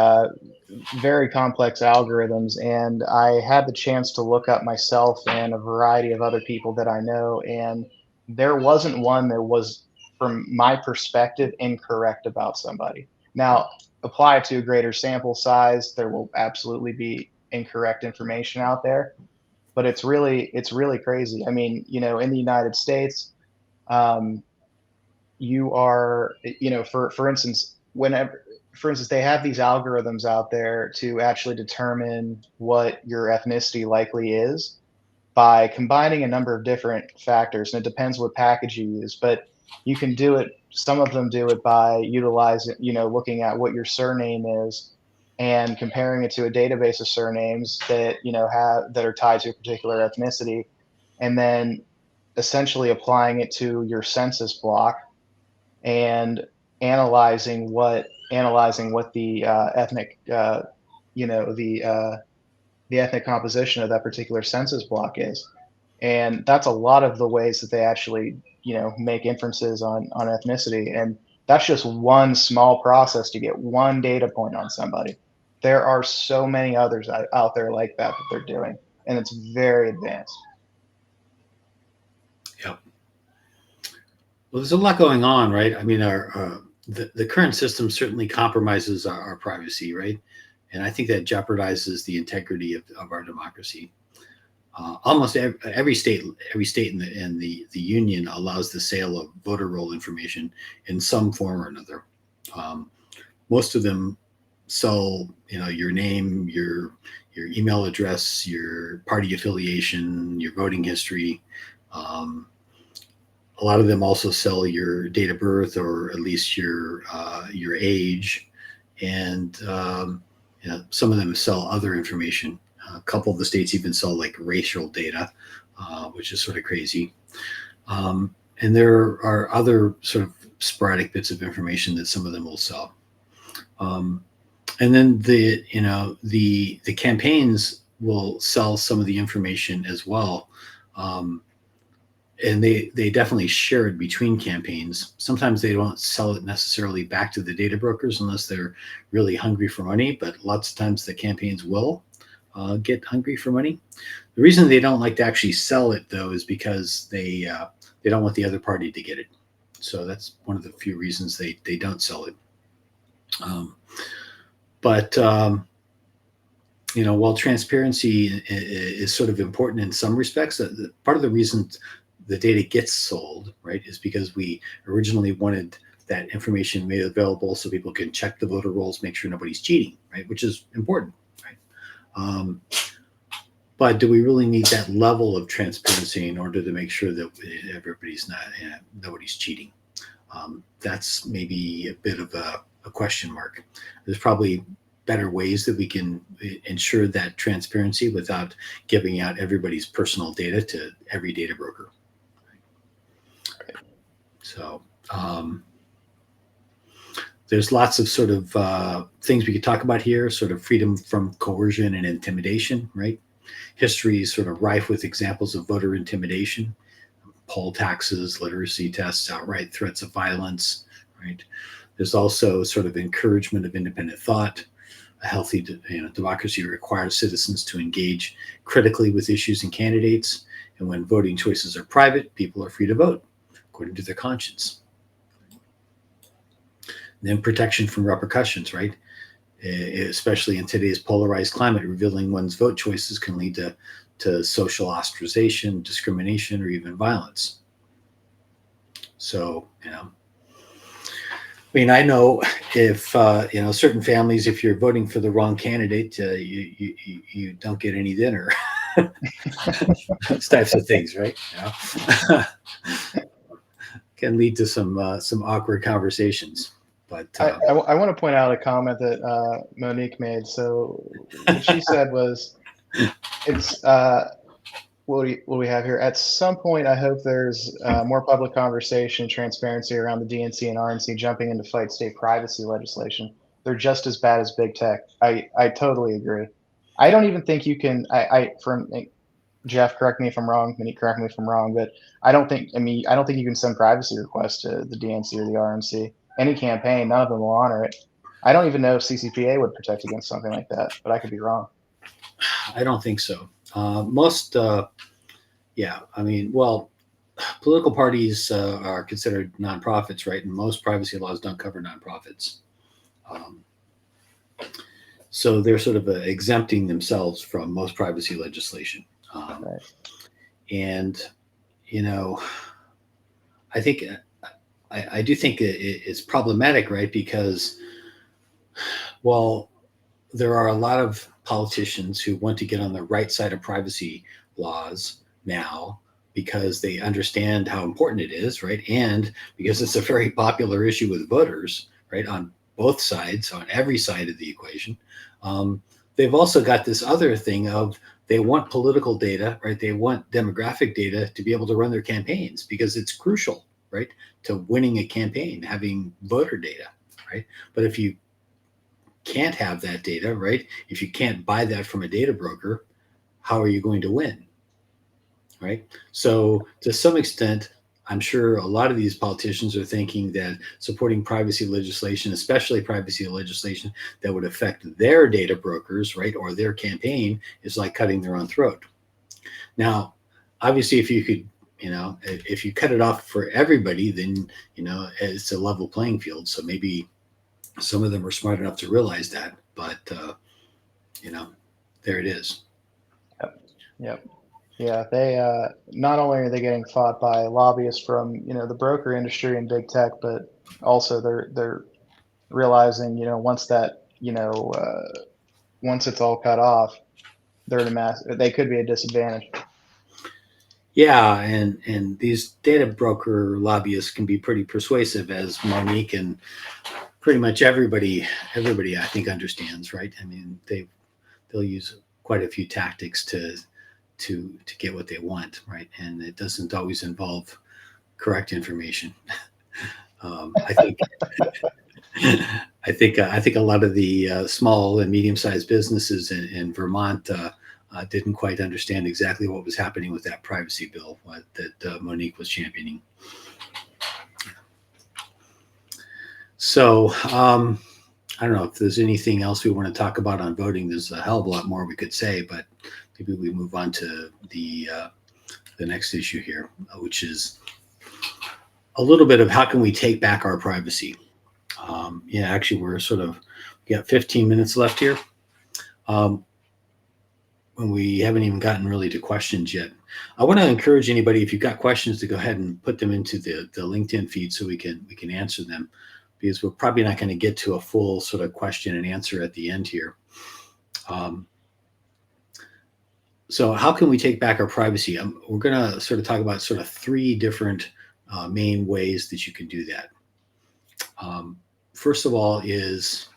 very complex algorithms. And I had the chance to look up myself and a variety of other people that I know, and there wasn't one that was, from my perspective, incorrect about somebody. Now, apply it to a greater sample size, there will absolutely be incorrect information out there, but it's really crazy. I mean, in the United States, um, you are, for instance, they have these algorithms out there to actually determine what your ethnicity likely is by combining a number of different factors, and it depends what package you use. But you can do it. Some of them do it by utilizing, looking at what your surname is and comparing it to a database of surnames that that are tied to a particular ethnicity, and then essentially applying it to your census block and analyzing what the ethnic you know the ethnic composition of that particular census block is. And that's a lot of the ways that they actually make inferences on ethnicity. And that's just one small process to get one data point on somebody. There are so many others out there like that they're doing, and it's very advanced. Yeah. Well, there's a lot going on, right? I mean, the current system certainly compromises our privacy, right? And I think that jeopardizes the integrity of our democracy. Almost every state in the union allows the sale of voter roll information in some form or another. Um, Most of them sell, your name, your email address, your party affiliation, your voting history. Um, a lot of them also sell your date of birth or at least your age, and some of them sell other information. A couple of the states even sell like racial data, which is sort of crazy. And there are other sort of sporadic bits of information that some of them will sell. Um, and then the campaigns will sell some of the information as well. Um, and they definitely share it between campaigns. Sometimes they don't sell it necessarily back to the data brokers unless they're really hungry for money, but lots of times the campaigns will get hungry for money. The reason they don't like to actually sell it, though, is because they don't want the other party to get it. So that's one of the few reasons they don't sell it. Um, but while transparency is sort of important in some respects, part of the reason the data gets sold, right, is because we originally wanted that information made available so people can check the voter rolls, make sure nobody's cheating, right, which is important, right? But do we really need that level of transparency in order to make sure that nobody's cheating? That's maybe a bit of a question mark. There's probably better ways that we can ensure that transparency without giving out everybody's personal data to every data broker. So there's lots of sort of things we could talk about here, sort of freedom from coercion and intimidation, right? History is sort of rife with examples of voter intimidation, poll taxes, literacy tests, outright threats of violence, right? There's also sort of encouragement of independent thought. A healthy democracy requires citizens to engage critically with issues and candidates. And when voting choices are private, people are free to vote according to their conscience. And then protection from repercussions, right? Especially in today's polarized climate, revealing one's vote choices can lead to social ostracization, discrimination, or even violence. So, I know if certain families, if you're voting for the wrong candidate, you don't get any dinner. Those types of things, right? Can lead to some awkward conversations. But I want to point out a comment that Monique made. So what she said was, it's what do we have here? At some point, I hope there's more public conversation, transparency around the DNC and RNC jumping in to fight state privacy legislation. They're just as bad as big tech. I totally agree. I don't even think you can. From Jeff, correct me if I'm wrong. Monique, correct me if I'm wrong. But I don't think you can send privacy requests to the DNC or the RNC. Any campaign, none of them will honor it. I don't even know if CCPA would protect against something like that, but I could be wrong. I don't think so. Political parties are considered nonprofits, right? And most privacy laws don't cover nonprofits. So they're sort of exempting themselves from most privacy legislation. Right. And, I think I do think it's problematic, right? Because, well, there are a lot of politicians who want to get on the right side of privacy laws now because they understand how important it is, right? And because it's a very popular issue with voters, right? On both sides, on every side of the equation. They've also got this other thing of they want political data, right? They want demographic data to be able to run their campaigns because it's crucial, right? To winning a campaign, having voter data, right? But if you can't have that data, right? If you can't buy that from a data broker, how are you going to win, right? So to some extent, I'm sure a lot of these politicians are thinking that supporting privacy legislation, especially privacy legislation that would affect their data brokers, right, or their campaign, is like cutting their own throat. Now, obviously, if you could, if you cut it off for everybody, then, it's a level playing field. So maybe some of them are smart enough to realize that, but there it is. Yep. Yeah, they not only are they getting fought by lobbyists from the broker industry and big tech, but also they're realizing once that once it's all cut off, they could be a disadvantage. Yeah, and these data broker lobbyists can be pretty persuasive, as Monique and pretty much everybody I think understands, right? I mean, they'll use quite a few tactics to get what they want, right? And it doesn't always involve correct information. I think I think a lot of the small and medium-sized businesses in Vermont didn't quite understand exactly what was happening with that privacy bill that Monique was championing. So I don't know if there's anything else we want to talk about on voting. There's a hell of a lot more we could say, but maybe we move on to the next issue here, which is a little bit of how can we take back our privacy. Yeah, actually, we got 15 minutes left here. When we haven't even gotten really to questions yet. I want to encourage anybody, if you've got questions, to go ahead and put them into the LinkedIn feed so we can answer them, because we're probably not going to get to a full sort of question and answer at the end here. So how can we take back our privacy? We're going to sort of talk about sort of three different main ways that you can do that. First of all is,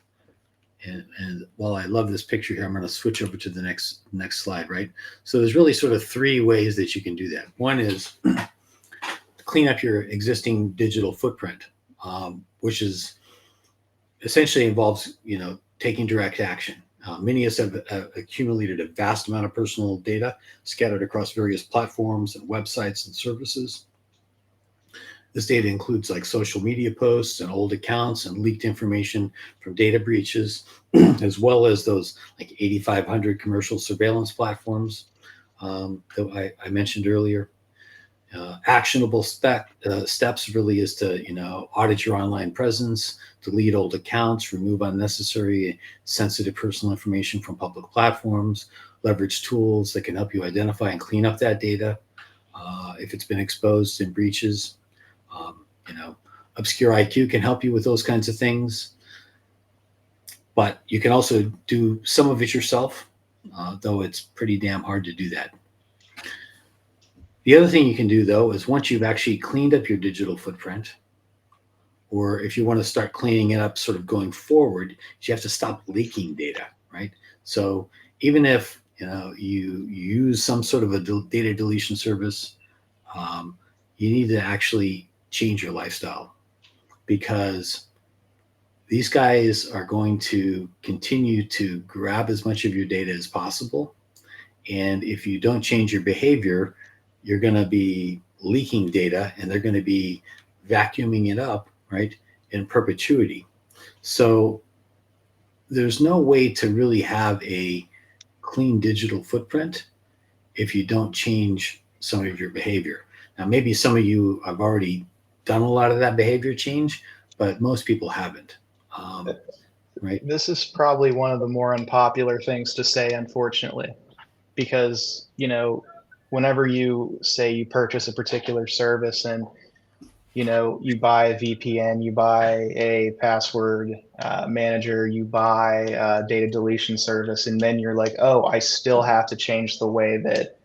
and while I love this picture here, I'm going to switch over to the next slide, right? So there's really sort of three ways that you can do that. One is clean up your existing digital footprint, which is essentially involves, taking direct action. Many of us have accumulated a vast amount of personal data scattered across various platforms and websites and services. This data includes like social media posts and old accounts and leaked information from data breaches, as well as those like 8,500 commercial surveillance platforms that I mentioned earlier. Actionable steps really is to, audit your online presence, delete old accounts, remove unnecessary sensitive personal information from public platforms, leverage tools that can help you identify and clean up that data if it's been exposed in breaches. Obscure IQ can help you with those kinds of things, but you can also do some of it yourself, though it's pretty damn hard to do that. The other thing you can do, though, is once you've actually cleaned up your digital footprint, or if you want to start cleaning it up sort of going forward, you have to stop leaking data, right? So even if you use some sort of a data deletion service, you need to actually change your lifestyle, because these guys are going to continue to grab as much of your data as possible. And if you don't change your behavior, you're going to be leaking data and they're going to be vacuuming it up, right, in perpetuity. So there's no way to really have a clean digital footprint if you don't change some of your behavior. Now, maybe some of you have already done a lot of that behavior change, but most people haven't. Right? This is probably one of the more unpopular things to say, unfortunately, because, whenever you say you purchase a particular service and, you buy a VPN, you buy a password manager, you buy a data deletion service, and then you're like, oh, I still have to change the way that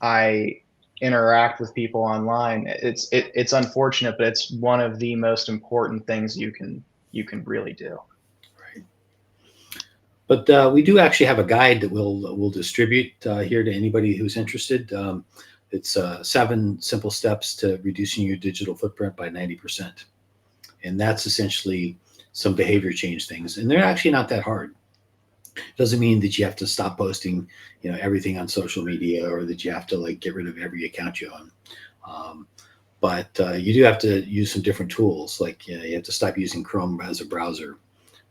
I interact with people online. It's unfortunate, but it's one of the most important things you can really do. Right. But we do actually have a guide that we'll distribute here to anybody who's interested. It's 7 simple steps to reducing your digital footprint by 90%. And that's essentially some behavior change things. And they're actually not that hard. Doesn't mean that you have to stop posting, everything on social media, or that you have to like get rid of every account you own. But you do have to use some different tools. Like you have to stop using Chrome as a browser.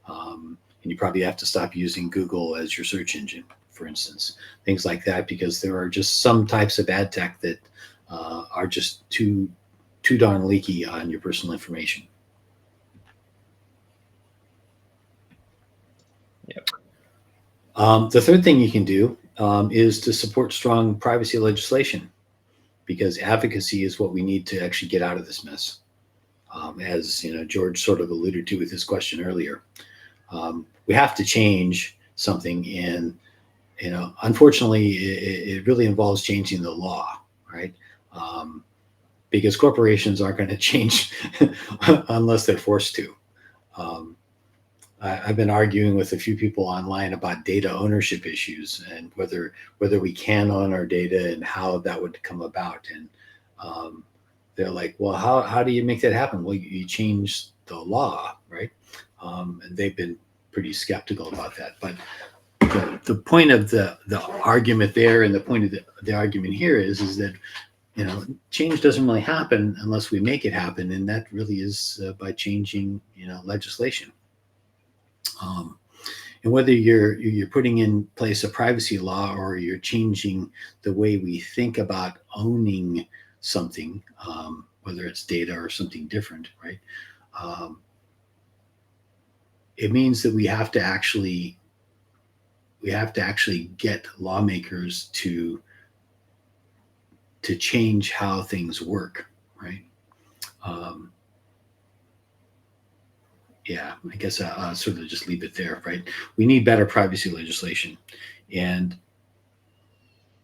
And you probably have to stop using Google as your search engine, for instance, things like that, because there are just some types of ad tech that are just too darn leaky on your personal information. Yep. The third thing you can do is to support strong privacy legislation, because advocacy is what we need to actually get out of this mess. As George sort of alluded to with his question earlier, we have to change something, and unfortunately, it really involves changing the law, right? Because corporations aren't going to change unless they're forced to. I've been arguing with a few people online about data ownership issues and whether we can own our data and how that would come about. And they're like, well, how do you make that happen? Well, you change the law, right? And they've been pretty skeptical about that. But the point of the argument there, and the point of the argument here is that change doesn't really happen unless we make it happen, and that really is by changing legislation. And whether you're putting in place a privacy law or you're changing the way we think about owning something, whether it's data or something different, right? It means that we have to actually get lawmakers to change how things work, right? Yeah, I guess I'll sort of just leave it there, right? We need better privacy legislation. And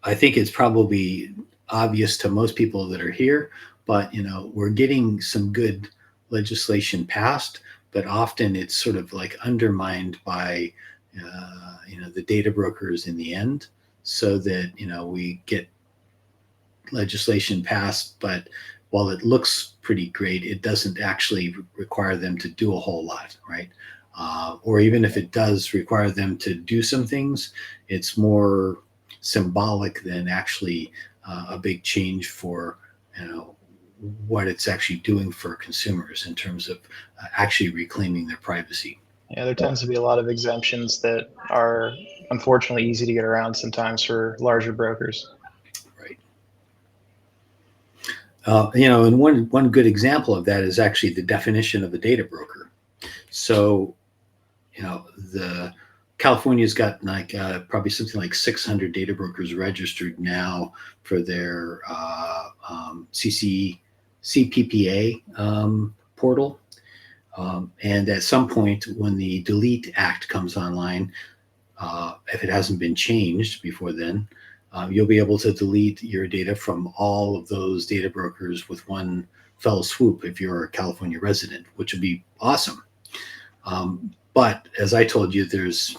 I think it's probably obvious to most people that are here, but we're getting some good legislation passed, but often it's sort of like undermined by the data brokers in the end, so that we get legislation passed, but while it looks pretty great, it doesn't actually require them to do a whole lot, right? Or even if it does require them to do some things, it's more symbolic than actually a big change for what it's actually doing for consumers in terms of actually reclaiming their privacy. Yeah, there tends to be a lot of exemptions that are unfortunately easy to get around sometimes for larger brokers. Right. And one good example of that is actually the definition of a data broker. So, the California's got like probably something like 600 data brokers registered now for their CPPA portal. And at some point, when the Delete Act comes online, if it hasn't been changed before then, you'll be able to delete your data from all of those data brokers with one fell swoop if you're a California resident, which would be awesome. But as I told you, there's,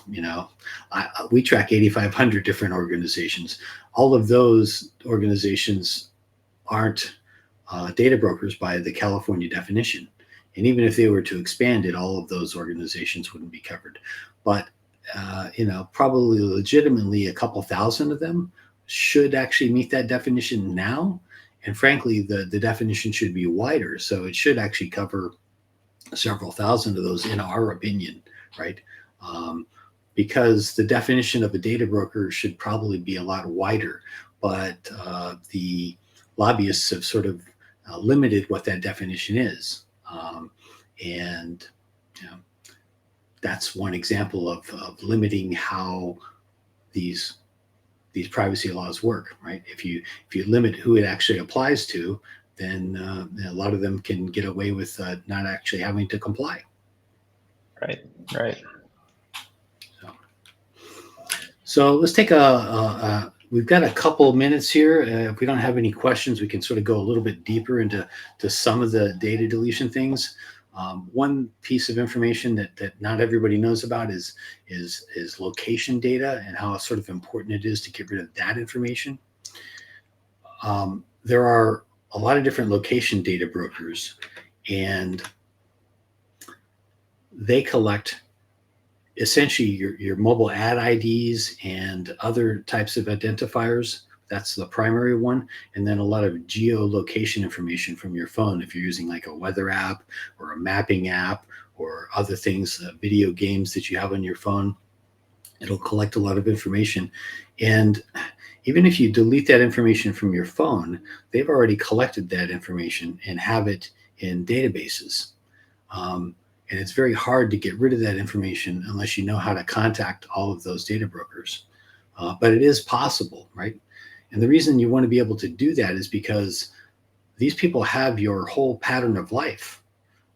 we track 8,500 different organizations. All of those organizations aren't data brokers by the California definition. And even if they were to expand it, all of those organizations wouldn't be covered. But, probably legitimately a couple thousand of them should actually meet that definition now. And frankly, the definition should be wider. So it should actually cover several thousand of those, in our opinion, right? Because the definition of a data broker should probably be a lot wider. But the lobbyists have sort of limited what that definition is. And that's one example of limiting how these privacy laws work, right? If you limit who it actually applies to, then a lot of them can get away with not actually having to comply. Right. So let's take we've got a couple minutes here. If we don't have any questions, we can sort of go a little bit deeper into some of the data deletion things. One piece of information that not everybody knows about is location data, and how sort of important it is to get rid of that information. There are a lot of different location data brokers, and they collect essentially your mobile ad IDs and other types of identifiers. That's the primary one. And then a lot of geolocation information from your phone. If you're using like a weather app or a mapping app or other things, video games that you have on your phone, it'll collect a lot of information. And even if you delete that information from your phone, they've already collected that information and have it in databases. And it's very hard to get rid of that information unless you know how to contact all of those data brokers. But it is possible, right? And the reason you want to be able to do that is because these people have your whole pattern of life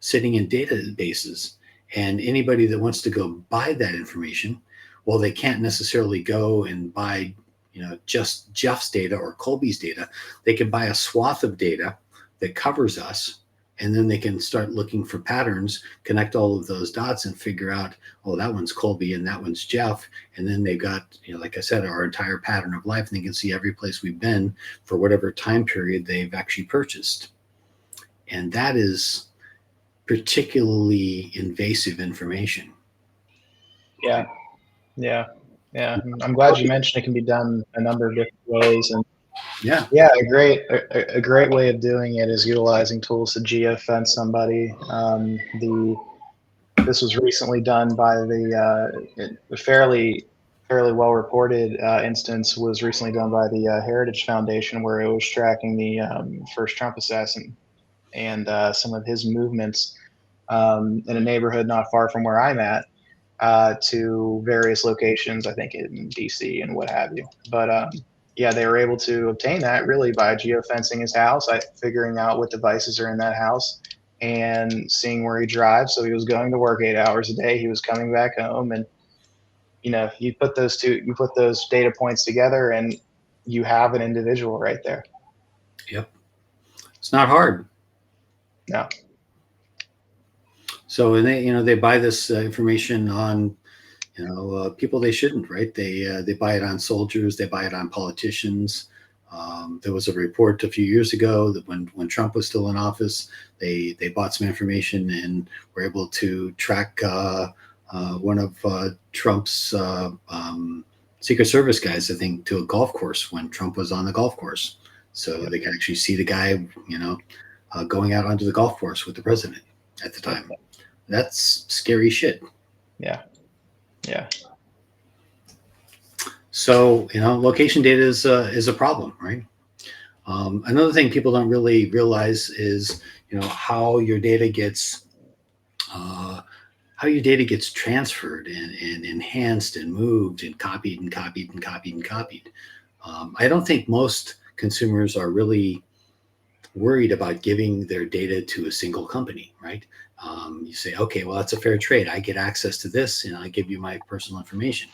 sitting in databases. And anybody that wants to go buy that information, well, they can't necessarily go and buy, just Jeff's data or Colby's data. They can buy a swath of data that covers us. And then they can start looking for patterns, connect all of those dots, and figure out, oh, that one's Colby and that one's Jeff. And then they've got, like I said, our entire pattern of life. And they can see every place we've been for whatever time period they've actually purchased. And that is particularly invasive information. Yeah. Yeah, I'm glad you mentioned it can be done a number of different ways. And Yeah. yeah, a great way of doing it is utilizing tools to geofence somebody. This was recently done by the fairly well reported instance was recently done by the Heritage Foundation, where it was tracking the first Trump assassin and some of his movements in a neighborhood not far from where I'm at, to various locations, I think in DC and what have you. But yeah, they were able to obtain that really by geofencing his house, figuring out what devices are in that house, and seeing where he drives. So he was going to work 8 hours a day. He was coming back home, and you put those data points together, and you have an individual right there. Yep. It's not hard. No. So, and they buy this information on people they shouldn't, right? They buy it on soldiers, they buy it on politicians. There was a report a few years ago that when Trump was still in office, they bought some information and were able to track one of Trump's Secret Service guys, I think, to a golf course when Trump was on the golf course. So Yep. they could actually see the guy, going out onto the golf course with the president at the time. That's scary shit. Yeah. Yeah. So location data is a problem, right? Another thing people don't really realize is how your data gets transferred and enhanced and moved and copied and copied and copied and copied. I don't think most consumers are really worried about giving their data to a single company, right? You say, okay, well, that's a fair trade. I get access to this and I give you my personal information.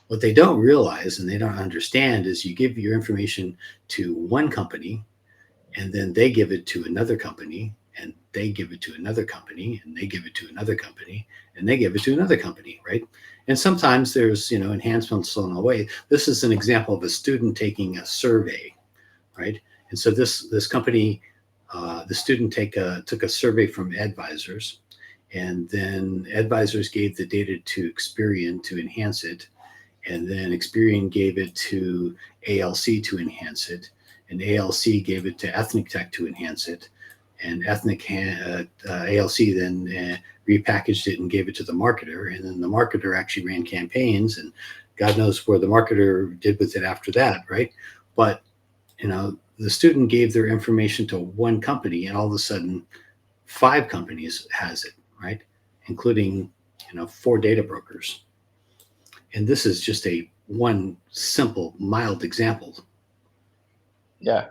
What they don't realize and they don't understand is you give your information to one company and then they give it to another company and they give it to another company and they give it to another company and they give it to another company, right? And sometimes there's enhancements along the way. This is an example of a student taking a survey, right? And so this company, the student took a survey from advisors, and then advisors gave the data to Experian to enhance it, and then Experian gave it to ALC to enhance it, and ALC gave it to Ethnic Tech to enhance it, and ALC then repackaged it and gave it to the marketer, and then the marketer actually ran campaigns, and God knows where the marketer did with it after that, right? But the student gave their information to one company, and all of a sudden, 5 companies has it, right? Including 4 data brokers. And this is just one simple, mild example. Yeah.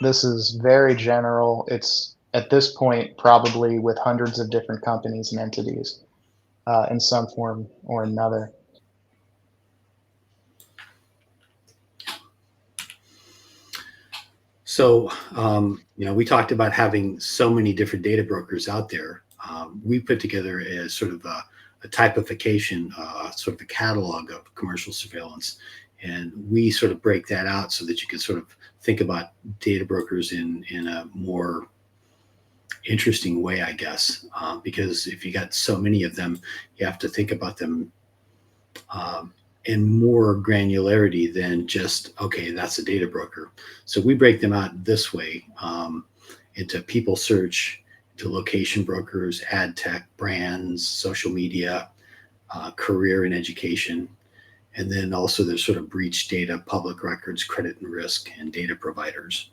This is very general. It's at this point probably with hundreds of different companies and entities in some form or another. So, we talked about having so many different data brokers out there. We put together a sort of a typification, sort of a catalog of commercial surveillance. And we sort of break that out so that you can sort of think about data brokers in a more interesting way, I guess. Because if you got so many of them, you have to think about them in more granularity than just, okay, that's a data broker. So we break them out this way, into people search, to location brokers, ad tech, brands, social media, career and education. And then also there's sort of breach data, public records, credit and risk, and data providers.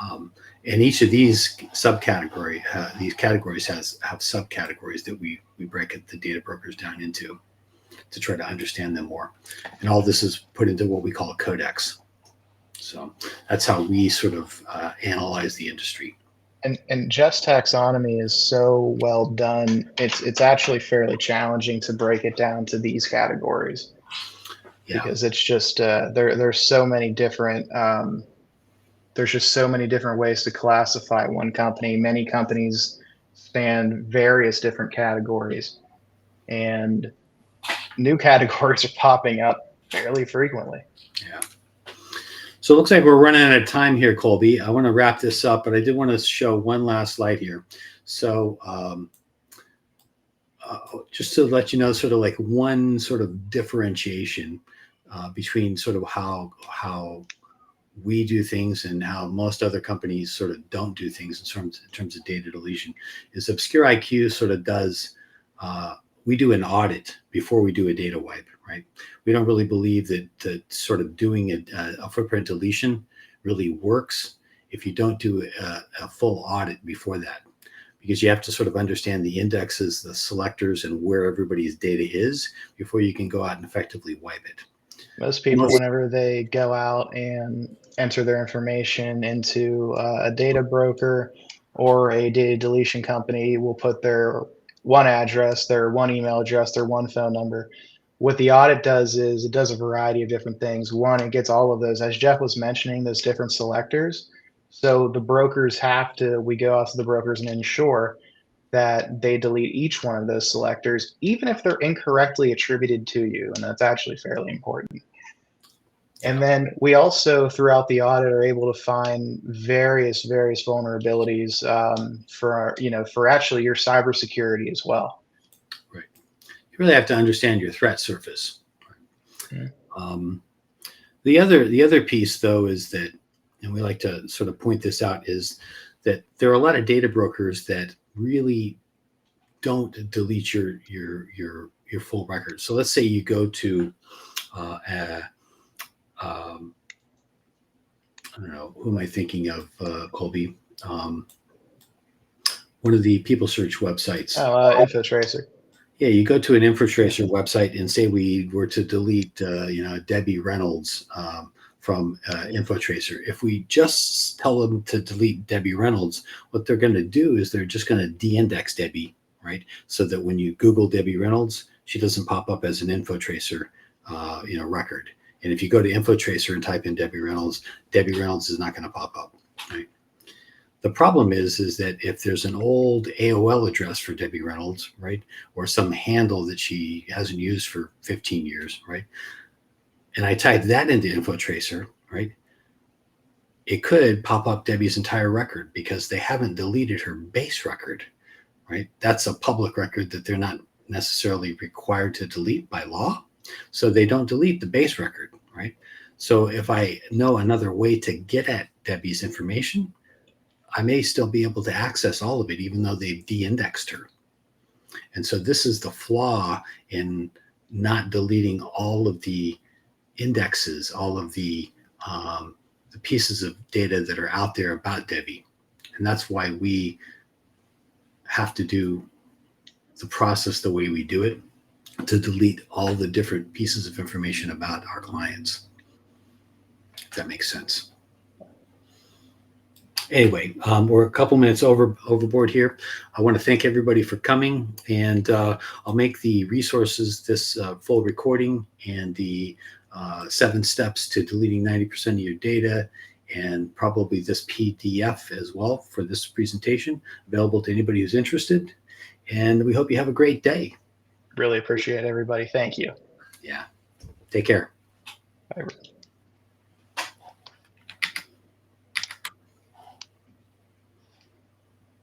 And each of these these categories have subcategories that we break the data brokers down into to try to understand them more. And all this is put into what we call a codex. So that's how we sort of analyze the industry. And just taxonomy is so well done. It's actually fairly challenging to break it down to these categories. Yeah. Because it's just there's so many different there's just so many different ways to classify one company. Many companies span various different categories, and new categories are popping up fairly frequently. Yeah. So it looks like we're running out of time here, Colby. I want to wrap this up, but I did want to show one last slide here. So just to let you know, sort of like one sort of differentiation between sort of how we do things and how most other companies sort of don't do things in terms of data deletion is Obscure IQ sort of does. We do an audit before we do a data wipe, right? We don't really believe that sort of doing a footprint deletion really works if you don't do a full audit before that, because you have to sort of understand the indexes, the selectors, and where everybody's data is before you can go out and effectively wipe it. Most people, whenever they go out and enter their information into a data broker or a data deletion company, will put their one address, their one email address, their one phone number. What the audit does is it does a variety of different things. One, it gets all of those, as Jeff was mentioning, those different selectors. So the brokers we go out to the brokers and ensure that they delete each one of those selectors, even if they're incorrectly attributed to you. And that's actually fairly important. And then we also, throughout the audit, are able to find various vulnerabilities for actually your cybersecurity as well. Right. You really have to understand your threat surface. Yeah. The other piece, though, is that, and we like to sort of point this out, is that there are a lot of data brokers that really don't delete your full record. So let's say you go to I don't know, who am I thinking of, Colby? One of the people search websites. InfoTracer. Yeah, you go to an InfoTracer website and say we were to delete, Debbie Reynolds from InfoTracer. If we just tell them to delete Debbie Reynolds, what they're going to do is they're just going to de-index Debbie, right? So that when you Google Debbie Reynolds, she doesn't pop up as an InfoTracer, record. And if you go to InfoTracer and type in Debbie Reynolds is not going to pop up, right? The problem is that if there's an old AOL address for Debbie Reynolds, right, or some handle that she hasn't used for 15 years, right, and I type that into InfoTracer, right, it could pop up Debbie's entire record because they haven't deleted her base record, right? That's a public record that they're not necessarily required to delete by law. So they don't delete the base record, right? So if I know another way to get at Debbie's information, I may still be able to access all of it, even though they've de-indexed her. And so this is the flaw in not deleting all of the indexes, all of the pieces of data that are out there about Debbie. And that's why we have to do the process the way we do it, to delete all the different pieces of information about our clients. If that makes sense. Anyway, we're a couple minutes overboard here. I want to thank everybody for coming, and I'll make the resources, this full recording and the 7 steps to deleting 90% of your data, and probably this PDF as well for this presentation, available to anybody who's interested. And we hope you have a great day. Really appreciate everybody. Thank you. Yeah. Take care. Bye.